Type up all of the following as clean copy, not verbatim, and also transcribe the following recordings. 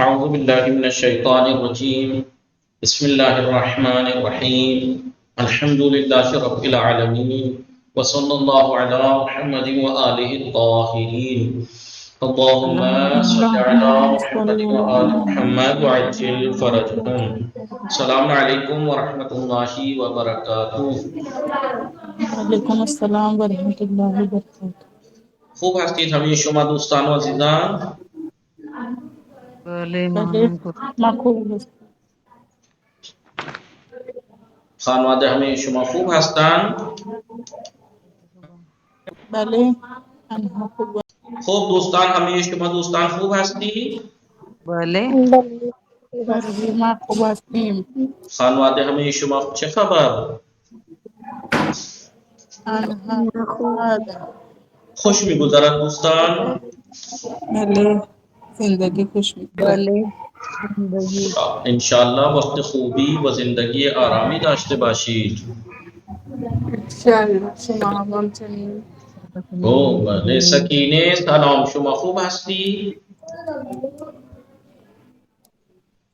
أعوذ بالله من الشيطان الرجيم بسم الله الرحمن الرحيم الحمد لله رب العالمين وصلى الله على محمد وآله الطاهرين اللهم صل على اللهم صل محمد على وآل محمد محمد وعجل فرجهم السلام عليكم ورحمة الله وبركاته وعلیکم السلام ورحمۃ اللہ وبرکاتہ. خوب هستید همه شما دوستان و عزیزان. بله بله ممنون تو ما خوب هست. خانواده همه شما خوب هستند. بله آنها خوب هست. خوب دوستان همه شما دوستان خوب هستید. بله بله ما خوب هستیم. خانواده همه شما چه خبر؟ آنها خوش می‌گذرد دوستان. بله زندگی خوش میگذرد. بله زندگی انشالله وقت خوبی و زندگی آرامی داشته باشید. انشاءالله شما هم همچنین. او بله سکینه سلام شما خوب هستی؟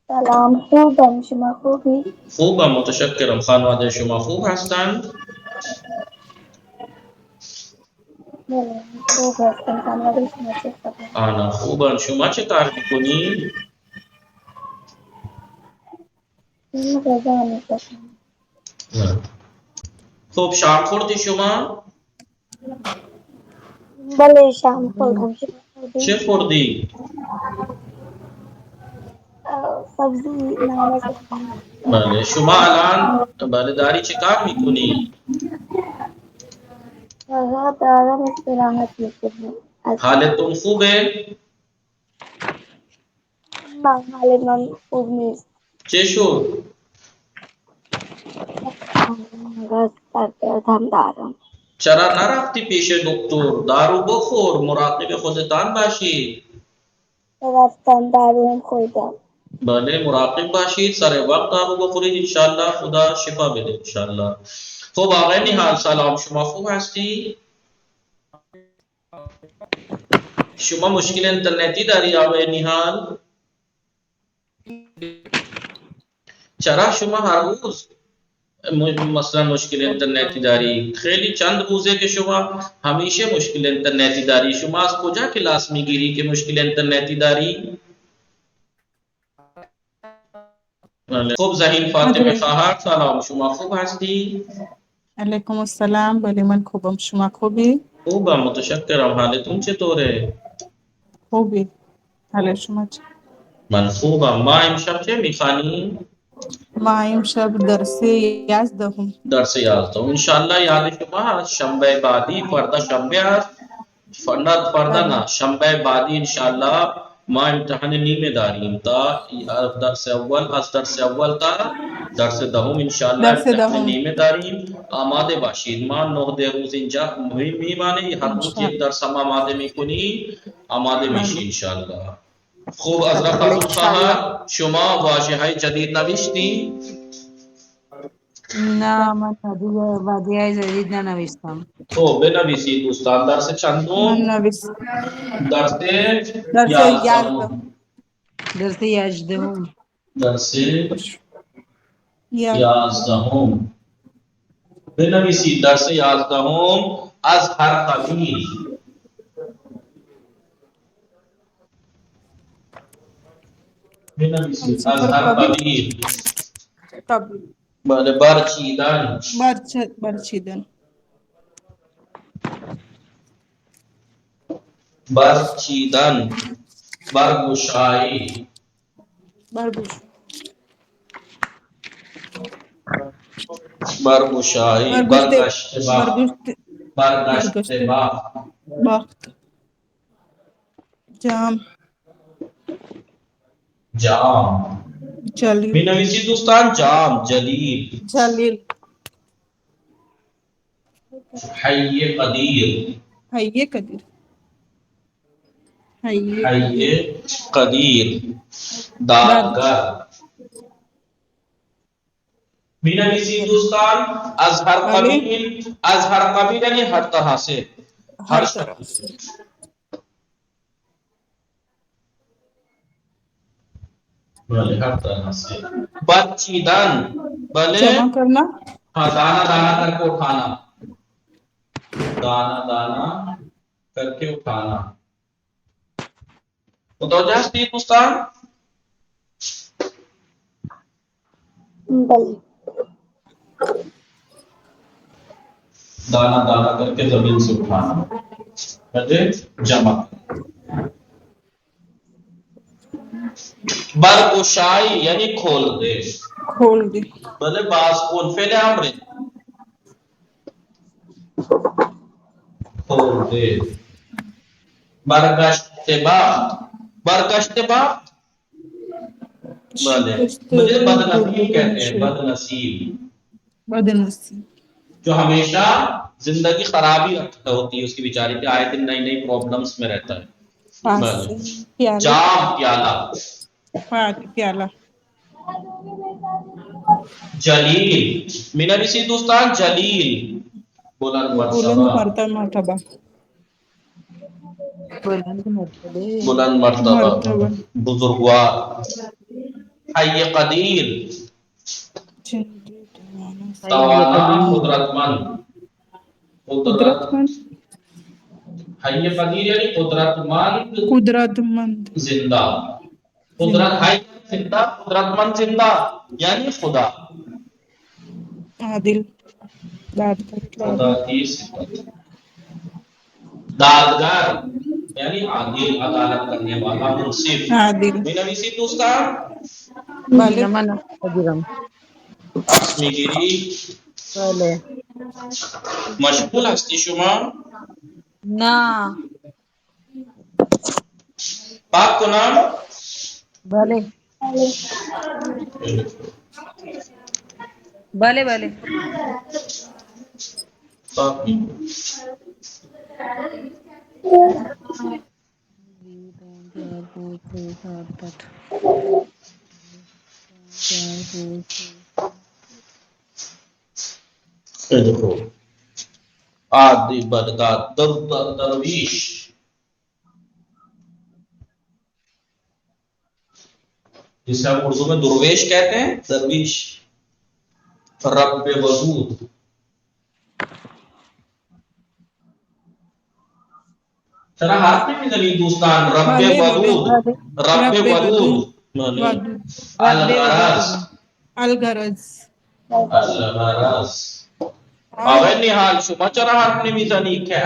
سلام خوبم شما خوبی؟ خوبم متشکرم. خانواده شما خوب هستند؟ بله خوب هستم خانواده شما چه خبر؟ آنا خوبن. شما چه کار میکنی؟ من غذا میپزم. خب شام خوردی شما؟ بله شام خوردم شما خوردی؟ چه خوردی؟ سبزی نان سبزی. بله شما الان بله داری چه کار میکنی؟ غذا دارم استراحت میکنم. حالتون خوبه؟ من حال من خوب نیست. چه شد؟ غذا درد هم دارم. چرا نرفتی پیش دکتر؟ دارو بخور، مراقب خودتان باشید. رفتم دارو هم خوردم. بله مراقب باشید، سر وقت دارو بخورید، انشالله خدا شفا بده انشالله. خب آقای نهال سلام، شما خوب هستی؟ شما مشکل اینترنتی داری آقای نهال؟ چرا شما هر روز مثلا مشکل اینترنتی داری؟ خیلی چند روزه که شما همیشه مشکل اینترنتی داری. شما از کجا کلاس میگیری که مشکل اینترنتی داری؟ خب زهین فاطمه خواهر سلام، شما خوب هستی؟ علیکم السلام. بله من خوبم شما خوبی؟ خوبم متشکرم. حالتون چطوره؟ خوبی حال شما چه؟ من خوبم. ما امشب چه میخوانیم؟ ما امشب درس 11 درس 11 انشالله یاد شما هست. شنبه بعدی فردا شنبه هست. فردا نه شنبه بعدی انشالله ما امتحان نیمه داریم تا درس اول از درس اول تا درس دهم انشالله امتحان نیمه داریم. آماده باشید. ما 9 روز اینجا میمانه. هر روز یک درس هم آماده میکنی. آماده میشی انشالله. خوب از رفت خواهر شما واژه های جدید نوشتی؟ نه من ودیعه جدید ننوشتم. خب بنویسید دوستان. درس چندم؟ من نویس درس درس 11. درس 18 درس 11 بنویسید. درس 11 از هر قبیل. بنویسید از هر قبیل. بله برچیدن. برچیدن. برچیدن. برگشایی. برگشایی. برگشته وقت. جام. جلیل. بنویسید دوستان. جام جلیل. جلیل. حی قدیر. حی قدیر. حی قدیر. دادگر. بنویسید دوستان. از هر قبیل یعنی ہر طرح سے. ہر طرح سے. بھلے ہر طرح سے بچیدن بھلے جمع کرنا ہاں دانا دانا کر کے اٹھانا دانا دانا کر کے اٹھانا متوجہ ہے استاد بل دانا دانا کر کے زمین سے اٹھانا جمع برگشائی یعنی کھول دے کھول دے بھلے باز کون فعل امر کھول دے برگشتبا برگشتبا بھلے مجھے بد نصیب کہتے ہیں بد نصیب بدنسی جو ہمیشہ زندگی خرابی ہوتی ہے اس کی بیچاری کی آئے دن نئی نئی پرابلمس میں رہتا ہے پاس بھلے پیالہ جام پیالہ پیالہ جلیل مینا بسی دوستان جلیل بلند بلند مرتبہ مرتبہ بلند مرتبے بلند مرتبہ مرتبہ بزرگوار حی قدیر حی توانا قدیر قدرت مند قدرت قدرت مند حی قدیر یعنی قدرت مند قدرت مند زندہ قدرت زندہ حی زندہ قدرت مند زندہ یعنی خدا عادل داد خدا کی صفت دادگر یعنی عادل عدالت کرنے والا منصف عادل مینا بسی دوستان بلے نمن قدرم اسمی گیری بله مشغول هستی شما نه پاک کنم بله بله بله پاک دیکھو آدی بدگاد درویش جسے ہم اردو میں درویش کہتے ہیں درویش رب ودود چرا ہاتھ میں زمین دوستان رب بلے بلے ودود رب رب ودود ودود ودود رب الغرض ودود الغرض الغرض آی آوه نحال شما چرا حرف نمیزنی که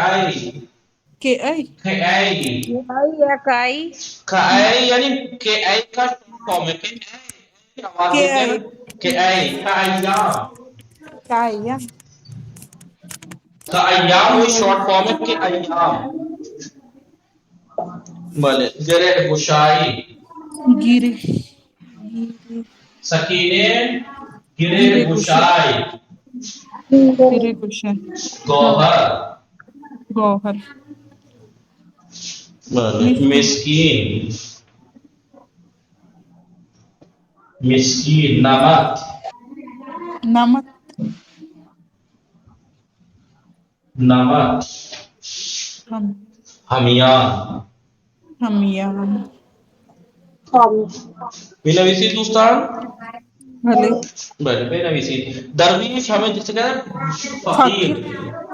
کہ ای ای آئی یا کائی که ای یعنی که ای کا فارم ہے کہ ای آواز کہ دیتے ہیں نا ای کہ ای کا ایام کایا کا ایام وہی شارٹ فارم ہے کہ ایام بلے گرہ گشائی گیرے سکینے گرہ گیرے گشا گشائی گیرے گشا گوہر گوہر بلے مسکین مسکین نمک نمک نمک ہم ہمیان ہمیان بینویسی دوستان بھلے بلے بینویسی درویش ہمیں جسے کہتے ہیں فقیر فقیر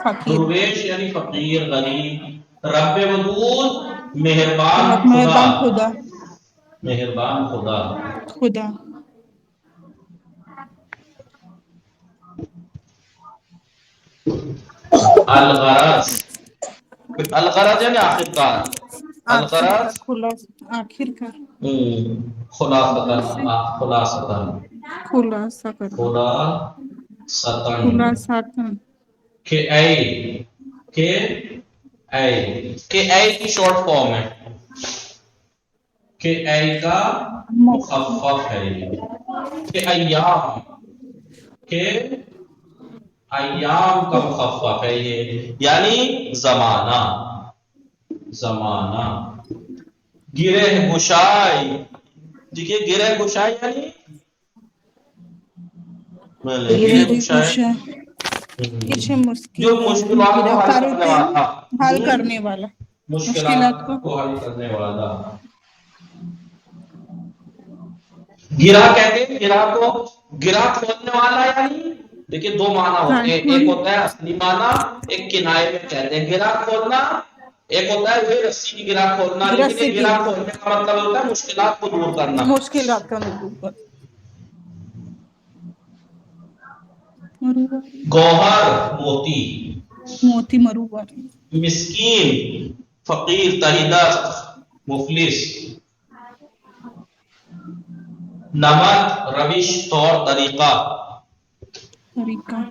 فقیر درویش یعنی فقیر غریب رب ودود مہربان رب خدا مہربان خدا مہربان خدا خدا الغرض الغرض یعنی آخر کار آخر کا الغرض آخر کا خلاصتاً خلاصتاً خلاصہ کرنا خلاصتاً خلاصہ کہ اے کی شارٹ فارم ہے کہ اے کا مخفف ہے کہ ایام کہ ایام کا مخفف ہے یہ یعنی زمانہ زمانہ گرہ گشائی دیکھیے گرہ گشائی یعنی گرہ گیرے گشائی گشا کچھ جو مشکلات کو حل کرنے والا حل کرنے والا مشکلات کو حل کرنے والا گرہ کہتے ہیں گرہ کو، گرہ کھولنے والا یعنی دیکھیں دو معنی ہوتے ہیں، ایک ہوتا ہے اصلی معنی، ایک کنائے میں کہتے ہیں گرہ کھولنا، ایک ہوتا ہے وہ رسی کی گرہ کھولنا، لیکن رسی یہ کی گرہ کھولنے کا مطلب ہوتا ہے مشکلات کو دور کرنا۔ مشکلات کا مطلب مرواری، گوہر موتی، موتی مرواری، مسکین فقیر، تہی دست مفلس، نمط روش طور طریقہ، طریقہ،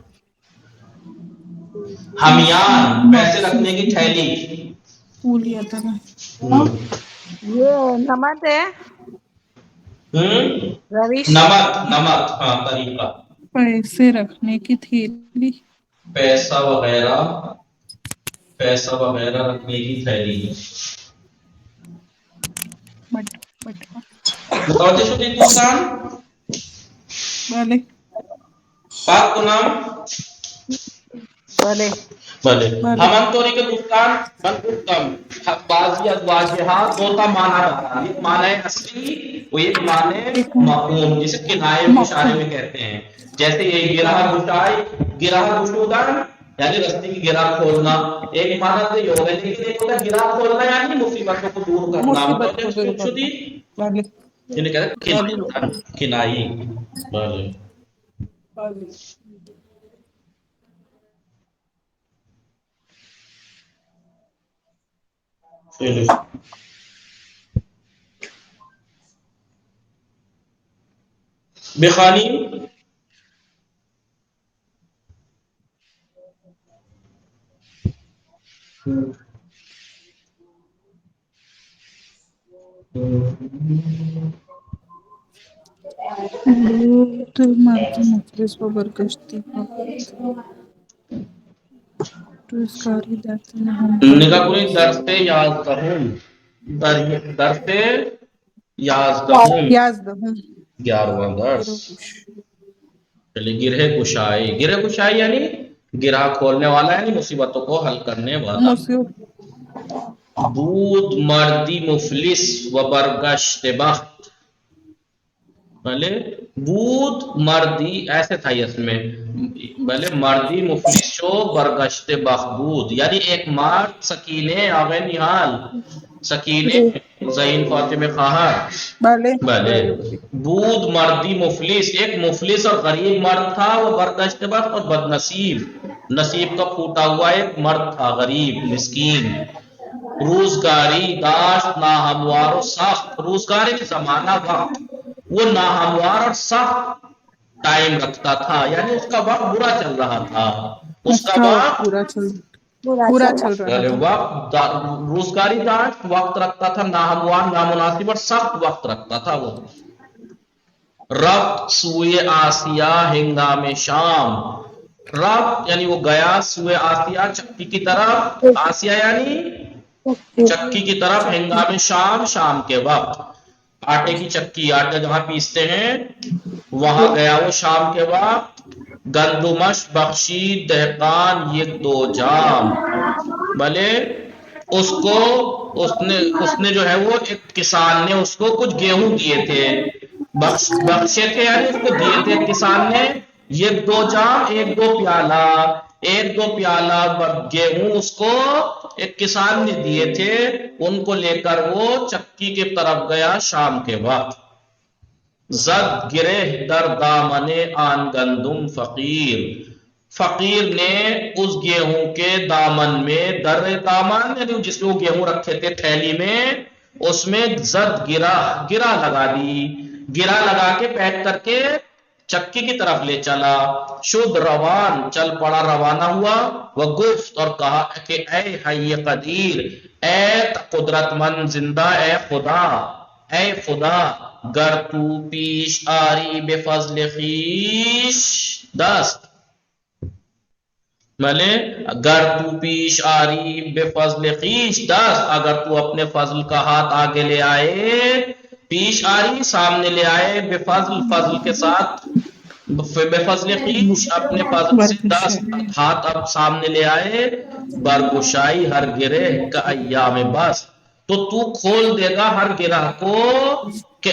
ہمیان پیسے رکھنے کی تھیلی، پھول یا طرح، یہ نمت ہے، روش نمط نمط ہاں طریقہ، پیسے رکھنے کی تھیلی، پیسہ وغیرہ، پیسہ وغیرہ رکھنے کی تھیلی۔ بٹوا، متوجہ شدید دوستان؟ بھلے پاک کو نام بولے بلے بھلے ہمان طوری کے دوستان من اتم بعضی ازواجہا دوتا معنی دارا، ایک معنی اصلی و ایک معنی ایک مفہوم، جسے کنائے و اشارے مفہوم، میں کہتے ہیں، جیسے یہ گرہ گشائی، گرہ گشودن یعنی رستے کی گرہ کھولنا، ایک معنی سے یہ ہوگا، لیکن ایک ہوتا ہے گرہ کھولنا یعنی مصیبتوں کو دور کرنا۔ مصیبت کو متوجہ دور کرنا، شدید؟ بھلے یعنی کہتے ہیں بھلے کنائی، بلے بھلے۔ چلو بخانی بود مرد مفلس و برگشتی روزگاری در دل هم نگاہ کنید درس 11 درس 11 یازدهم 11واں درس۔ گروگوش، چلیے گرہ کشائی، گرہ کشائی یعنی گرہ کھولنے والا یعنی مصیبتوں کو حل کرنے والا۔ مصیب، بود مردی مفلس و برگشت بخت، بھلے بود مردی ایسے تھا اس میں، بھلے مردی مفلس شو برگشت بخت بود، یعنی ایک مرد سکینے آغے نحال، سکینے زین فاطمہ خواہر، بھلے بھلے بود مردی مفلس، ایک مفلس اور غریب مرد تھا، وہ برگشت بخت اور بد نصیب، نصیب کا پھوٹا ہوا ایک مرد تھا، غریب مسکین۔ روزگاری داشت ناہموار و سخت، روزگاری کے زمانہ وقت وہ ناہموار اور سخت ٹائم رکھتا تھا، یعنی اس کا وقت برا چل رہا تھا، اس کا وقت پورا چل رہا تھا، وقت روزگاری داشت وقت رکھتا تھا، ناہموار نامناسب اور سخت وقت رکھتا تھا وہ۔ رفت سوئے آسیہ ہنگام شام، رفت یعنی وہ گیا، سوئے آسیہ چکی کی طرف، آسیہ یعنی چکی کی طرف، ہنگام شام شام کے وقت، آٹے کی چکی، آٹا جہاں پیستے ہیں وہاں گیا وہ شام کے وقت۔ گندمش بخشی دہقان یہ دو جام، بھلے اس کو اس نے جو ہے وہ ایک کسان نے اس کو کچھ گیہوں دیے تھے، بخشے تھے یعنی اس کو دیے تھے کسان نے، یہ دو جام ایک دو پیالہ، ایک دو پیالہ گیہوں اس کو ایک کسان نے دیے تھے، ان کو لے کر وہ چکی کی طرف گیا شام کے وقت۔ زد گرہ در دامن آن گندم فقیر، فقیر نے اس گیہوں کے دامن میں، در دامن یعنی جس میں وہ گیہوں رکھے تھے تھیلی میں، اس میں زد گرہ لگا دی، گرہ لگا کے پیک کر کے چکی کی طرف لے چلا۔ شد روان چل پڑا روانہ ہوا، وہ گفت اور کہا کہ اے حی قدیر، اے قدرت مند زندہ، اے خدا، اے خدا، گر تو پیش آری بے فضل خیش دست، بھلے گر تو پیش آری بے فضل خیش دست، اگر تو اپنے فضل کا ہاتھ آگے لے آئے، پیش آری سامنے لے آئے، بے فضل فضل کے ساتھ، بے فضل خیش اپنے فضل سے دست ہاتھ اب سامنے لے آئے، برگشائی ہر گرہ کا ایام بس، تو تو کھول دے گا ہر گرہ کو کہ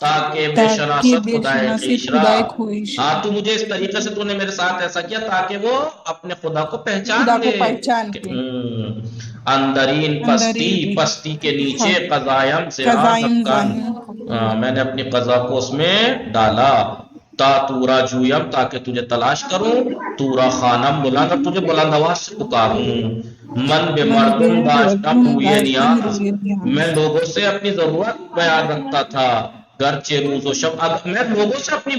تاکہ بے شناست خدائے خویشرا. ہاں تو مجھے اس طریقے سے تو نے میرے ساتھ ایسا کیا تاکہ وہ اپنے خدا کو پہچان لے. اندرین پستی کے نیچے قضایم سے میں نے اپنی قضا کو اس میں ڈالا. تا تورا جویم تاکہ تجھے تلاش کروں. تورا خانم بلند اور تجھے بلند آواز سے پکاروں. من بے مردم داشتہ پوئے نیاز میں لوگوں سے اپنی ضرورت بیان رکھتا تھا. گرچہ روز و شب میں لوگوں سے اپنی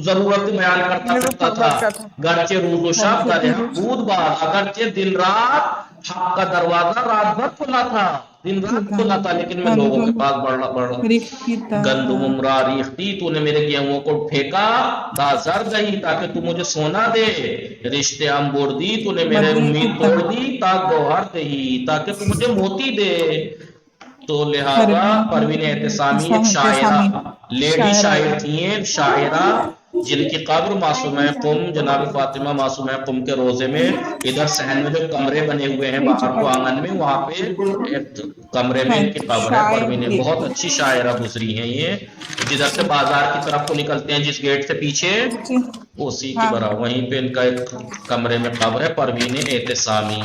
ضرورت بیان کرتا تھا. گرچہ روز و شب در بود بار اگرچہ دن رات حق کا دروازہ رات بھر کھلا تھا. دن رات کھلا تھا لیکن میں لوگوں کے پاس بڑھ رہا. گندم امرا ریختی تو نے میرے گیہوں کو پھینکا. دا زر گئی تاکہ تو مجھے سونا دے. رشتے امبور دی تو نے میرے امید توڑ دی. تا گوہر دہی تاکہ تو مجھے موتی دے. تو لہذا پروین اعتصامی ایک شاعرہ لیڈی شاعر تھی. ایک شاعرہ جن کی قبر معصومہ قم جناب فاطمہ معصومہ قم کے روزے میں ادھر صحن میں جو کمرے بنے ہوئے ہیں باہر کو آنگن میں وہاں پہ ایک کمرے میں ان کی قبر ہے. پروین بہت اچھی شاعرہ گزری ہیں. یہ جدھر سے بازار کی طرف کو نکلتے ہیں جس گیٹ سے پیچھے اسی کی برابر وہیں پہ ان کا ایک کمرے میں قبر ہے. پروین اعتصامی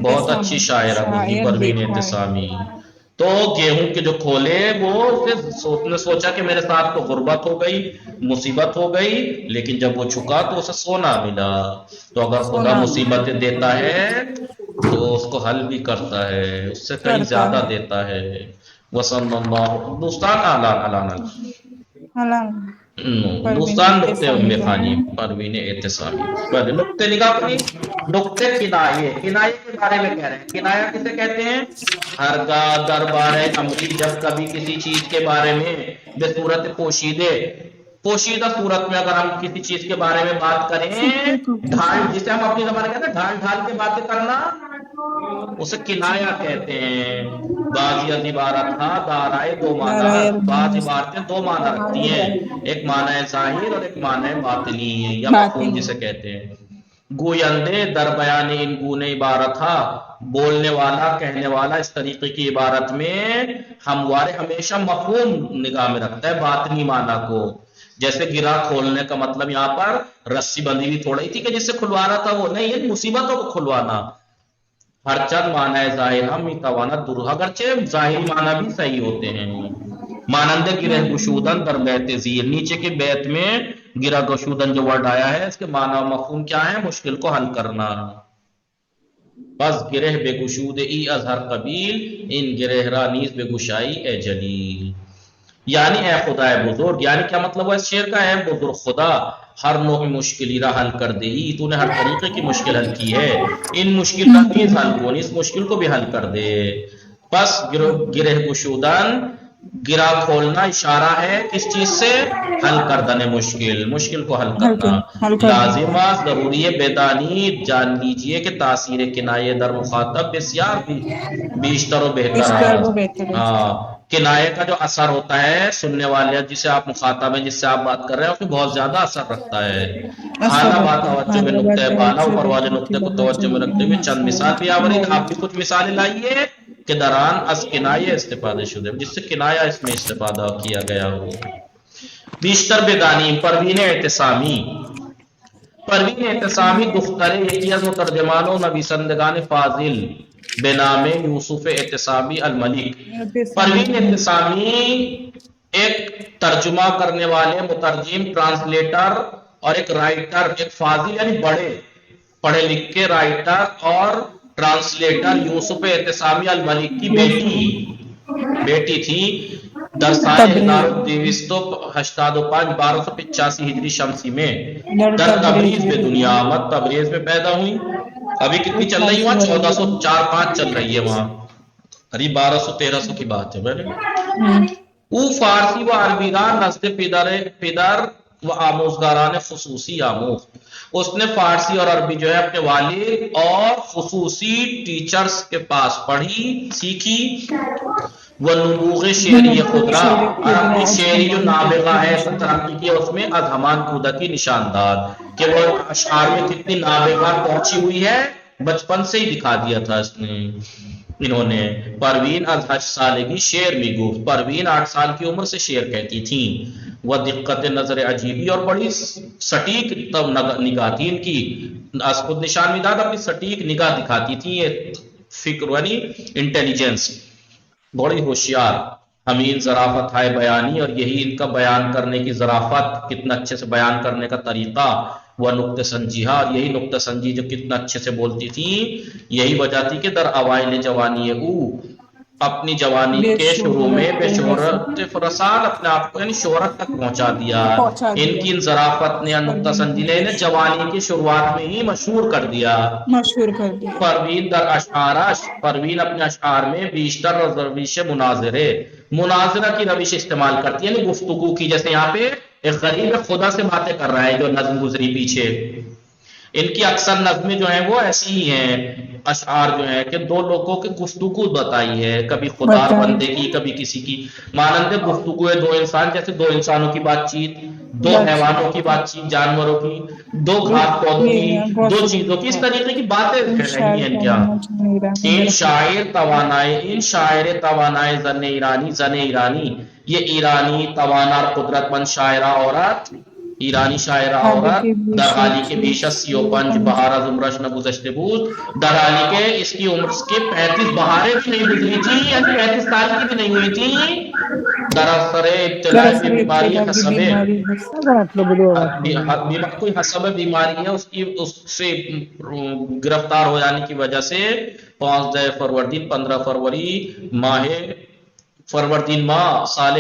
بہت اچھی شاعرہ گزری پروین اعتصامی. تو گیہوں کے جو کھولے وہ نے سوچا کہ میرے ساتھ تو غربت ہو گئی مصیبت ہو گئی لیکن جب وہ چھکا تو اسے سونا ملا. تو اگر خدا مصیبتیں دیتا ہے تو اس کو حل بھی کرتا ہے اس سے کہیں زیادہ دیتا ہے. وصلی اللہ دوستان دوستان نقطے ام خانی پروین اعتصامی. پہلے نقطے نگاہ کنی. نقطے کنائے کے بارے میں کہہ رہے ہیں. کنایا کسے کہتے ہیں؟ ہرگاہ دربار امری جب کبھی کسی چیز کے بارے میں بے صورت پوشیدہ صورت میں اگر ہم کسی چیز کے بارے میں بات کریں ڈھال جسے ہم اپنی زبان میں کہتے ہیں ڈھال ڈھال کے باتیں کرنا اسے کنایا کہتے ہیں. بعض عبارت تھا دارائے دو معنی. بعض عبارتیں دو معنی رکھتی ہیں. ایک معنی ظاہر اور ایک معنی باطنی یا مفہوم جسے کہتے ہیں. گویندے در بیان ان گونے عبارت تھا. بولنے والا کہنے والا اس طریقے کی عبارت میں ہموارے ہمیشہ مفہوم نگاہ میں رکھتا ہے باطنی معنی کو. جیسے گرا کھولنے کا مطلب یہاں پر رسی بندھی ہوئی تھوڑی تھی کہ جس سے کھلوانا تھا وہ نہیں ہے مصیبتوں کو کھلوانا. ہر چند معنی ظاہر ہم توانت درہ اگرچہ ظاہری معنی بھی صحیح ہوتے ہیں. مانند گرہ گشودن در بیت زیر نیچے کے بیت میں گرہ گشودن جو ورڈ آیا ہے اس کے معنی و مفہوم کیا ہے؟ مشکل کو حل کرنا. بس گرہ بے گشود ای از ہر قبیل ان گرہ را نیز بے گشائی اے جلیل. یعنی اے خدا اے بزرگ. یعنی کیا مطلب ہے اس شعر کا؟ اے بزرگ خدا ہر نوع مشکلی را حل کر دے ہی. تو نے ہر طریقے کی مشکل حل کی ہے. ان مشکل کا نیز حل کون اس مشکل کو بھی حل کر دے. پس گرہ گشودن گرا کھولنا اشارہ ہے کس چیز سے؟ حل کردن مشکل کو حل کرنا. لازمہ ضروری بیدانی جان لیجئے کہ تاثیر کنایہ در مخاطب بسیار بیشتر و بہتر ہے. کنایہ کا جو اثر ہوتا ہے سننے والے جسے آپ مخاطب ہیں جس سے آپ بات کر رہے ہیں اس میں بہت زیادہ اثر رکھتا ہے. حالہ بات توجہ میں نقطہ بالا اوپر والے نقطے کو توجہ میں رکھتے ہوئے چند مثال بھی آورید. آپ بھی کچھ مثالیں لائیے کہ دران از کنایہ استفادہ شدہ جس سے کنایہ اس میں استفادہ کیا گیا ہو. بیشتر بیدانی پروین اعتصامی دختر یکی از مترجمان و نویسندگان فاضل بے نام یوسف اعتصامی الملک. پروین اعتصامی ایک ترجمہ کرنے والے مترجم ٹرانسلیٹر اور ایک رائٹر ایک فاضل یعنی بڑے پڑھے لکھے رائٹر اور ٹرانسلیٹر یوسف اعتصامی الملک کی بیٹی تھی. در سال 1285 1285 ہجری شمسی میں در تبریز میں دنیا آمد. تبریز میں پیدا ہوئی. ابھی کتنی چل رہی وہاں 1404-5 چل رہی ہے وہاں قریب 1200-1300 کی بات ہے. او فارسی و عربی را نزد پدر و آموزگاران خصوصی آموز. اس نے فارسی اور عربی جو ہے اپنے والد اور خصوصی ٹیچرز کے پاس پڑھی سیکھی. وہ نبوغ شعری خودرا اور اپنی شعری جو نابغہ ہے ترقی کی اس میں از ہمان کودکی نشاندار کہ وہ اشعار میں کتنی نابغہ پہنچی ہوئی ہے بچپن سے ہی دکھا دیا تھا اس نے. انہوں نے پروین از 8 سالگی شعر می گفت. پروین 8 سال کی عمر سے شعر کہتی تھیں. وہ دقت نظر عجیبی اور بڑی سٹیک نگاہ تھی ان کی. از خود نشان میداد اپنی سٹیک نگاہ دکھاتی تھی. یہ فکر یعنی انٹیلیجنس، بڑی ہوشیار. امین ظرافت ہے بیانی، اور یہی ان کا بیان کرنے کی ظرافت، کتنا اچھے سے بیان کرنے کا طریقہ. وہ نقطہ سنجیہ، اور یہی نقطہ سنجی جو کتنا اچھے سے بولتی تھی. یہی وجہ تھی کہ در اوائل جوانی او، اپنی جوانی بے کے شروع میں بے شہرت شہرت فرسان، اپنے آپ کو یعنی شہرت تک پہنچا دیا. پہنچا ان دیا کی ان ظرافت نے، نقطہ سنجی نے انہیں جوانی کی شروعات میں ہی مشہور کر دیا. مشہور کر دیا. پروین در اشعارش، پروین اپنے اشعار میں بیشتر روش مناظرہ کی روش استعمال کرتی ہے، یعنی گفتگو کی. جیسے یہاں پہ ایک غریب خدا سے باتیں کر رہا ہے جو نظم گزری پیچھے. ان کی اکثر نظمیں جو ہیں وہ ایسی ہی ہیں، اشعار جو ہیں کہ دو لوگوں کی گفتگو بتائی ہے، کبھی خدا اور بندے کی، کبھی کسی کی. مانند گفتگو ہے دو انسان، جیسے دو انسانوں کی بات چیت، دو حیوانوں کی بات چیت، جانوروں کی، دو گھاس پودوں کی، دو چیزوں کی، اس طریقے کی باتیں رہی ہیں کیا. ان شاعر توانائے زن ایرانی، یہ ایرانی توانا اور قدرت مند شاعرہ عورت، ایرانی شاعرہ عورت، در حالی کے بیش از 35 بہارہ زمرش نہ گزشتے بود، در حالی کے اس کی عمر کے 35 بہاریں بھی نہیں گزری تھی، یعنی 35 سال کی بھی نہیں ہوئی تھی. در اثر ابتلاء کی بیماری حسب اگر آپ لوگ دو بات کوئی حسب بیماری ہے، اس سے گرفتار ہو جانے کی وجہ سے 15 فروری ماہ فروردین ماہ سال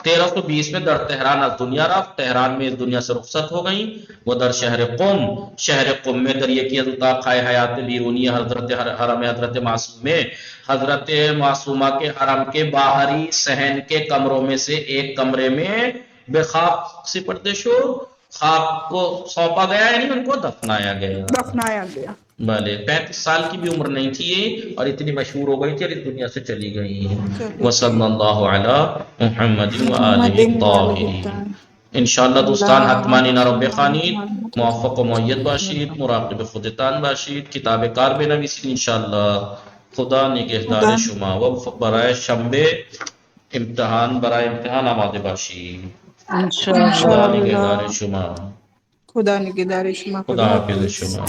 1320 میں در تہران از دنیا رفت، تہران میں اس دنیا سے رخصت ہو گئیں. وہ در شہر قم میں در یکی از اتاق حیات بیرونی حضرت حرم حضرت معصوم میں، حضرت معصومہ کے حرم کے باہری صحن کے کمروں میں سے ایک کمرے میں بے خاک سپرد شو، خاک کو سونپا گیا، یعنی ان کو دفنایا گیا. بھلے 35 سال کی بھی عمر نہیں تھی یہ، اور اتنی مشہور ہو گئی تھی اور اس دنیا سے چلی گئی. وصلی اللہ علی محمد وآلہ الطاہرین. انشاءاللہ دوستان حتمانی نرب خانید، موفق و معید باشید، مراقب خودتان باشید، کتاب کار بنویسید انشاءاللہ. خدا نگهدار شما و برای شنبه برای امتحان آماده باشید. انشاءاللہ. خدا نگهدار شما. خدا نگهدار شما. خدا حافظ شما.